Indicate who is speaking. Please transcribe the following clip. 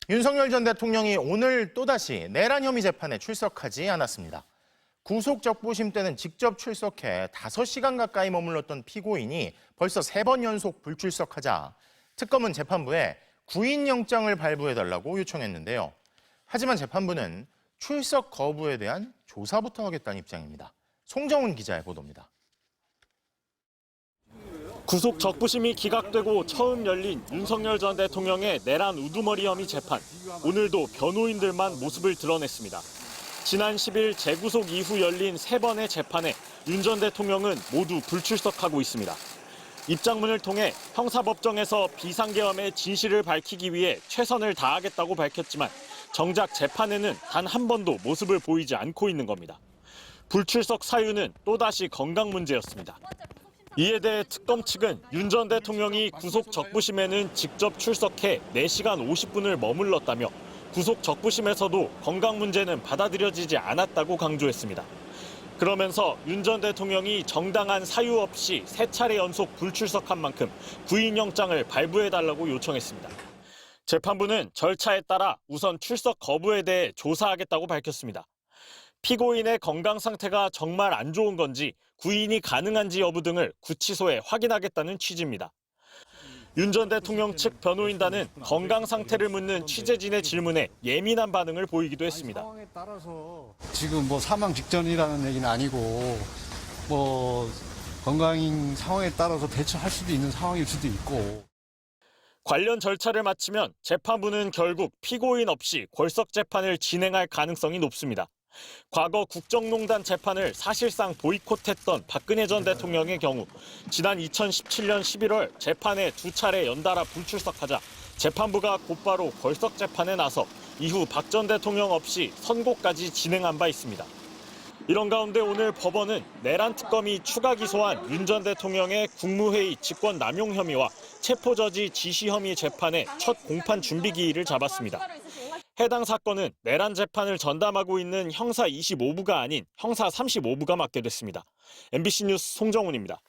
Speaker 1: 윤석열 전 대통령이 오늘 또다시 내란 혐의 재판에 출석하지 않았습니다. 구속 적부심 때는 직접 출석해 5시간 가까이 머물렀던 피고인이 벌써 3번 연속 불출석하자 특검은 재판부에 구인영장을 발부해달라고 요청했는데요. 하지만 재판부는 출석 거부에 대한 조사부터 하겠다는 입장입니다. 송정훈 기자의 보도입니다.
Speaker 2: 구속 적부심이 기각되고 처음 열린 윤석열 전 대통령의 내란 우두머리 혐의 재판. 오늘도 변호인들만 모습을 드러냈습니다. 지난 10일 재구속 이후 열린 3번의 재판에 윤 전 대통령은 모두 불출석하고 있습니다. 입장문을 통해 형사법정에서 비상계엄의 진실을 밝히기 위해 최선을 다하겠다고 밝혔지만 정작 재판에는 단 한 번도 모습을 보이지 않고 있는 겁니다. 불출석 사유는 또다시 건강 문제였습니다. 이에 대해 특검 측은 윤 전 대통령이 구속 적부심에는 직접 출석해 4시간 50분을 머물렀다며 구속 적부심에서도 건강 문제는 받아들여지지 않았다고 강조했습니다. 그러면서 윤 전 대통령이 정당한 사유 없이 3차례 연속 불출석한 만큼 구인영장을 발부해달라고 요청했습니다. 재판부는 절차에 따라 우선 출석 거부에 대해 조사하겠다고 밝혔습니다. 피고인의 건강 상태가 정말 안 좋은 건지 구인이 가능한지 여부 등을 구치소에 확인하겠다는 취지입니다. 윤 전 대통령 측 변호인단은 건강 상태를 묻는 취재진의 질문에 예민한 반응을 보이기도 했습니다.
Speaker 3: 상황에 따라서 지금 사망 직전이라는 얘기는 아니고 건강 상황에 따라서 대처할 수도 있는 상황일 수도 있고.
Speaker 2: 관련 절차를 마치면 재판부는 결국 피고인 없이 골석 재판을 진행할 가능성이 높습니다. 과거 국정농단 재판을 사실상 보이콧했던 박근혜 전 대통령의 경우 지난 2017년 11월 재판에 2차례 연달아 불출석하자 재판부가 곧바로 골석 재판에 나서 이후 박 전 대통령 없이 선고까지 진행한 바 있습니다. 이런 가운데 오늘 법원은 내란 특검이 추가 기소한 윤 전 대통령의 국무회의 직권남용 혐의와 체포저지 지시 혐의 재판의 첫 공판 준비 기일을 잡았습니다. 해당 사건은 내란 재판을 전담하고 있는 형사 25부가 아닌 형사 35부가 맡게 됐습니다. MBC 뉴스 송정훈입니다.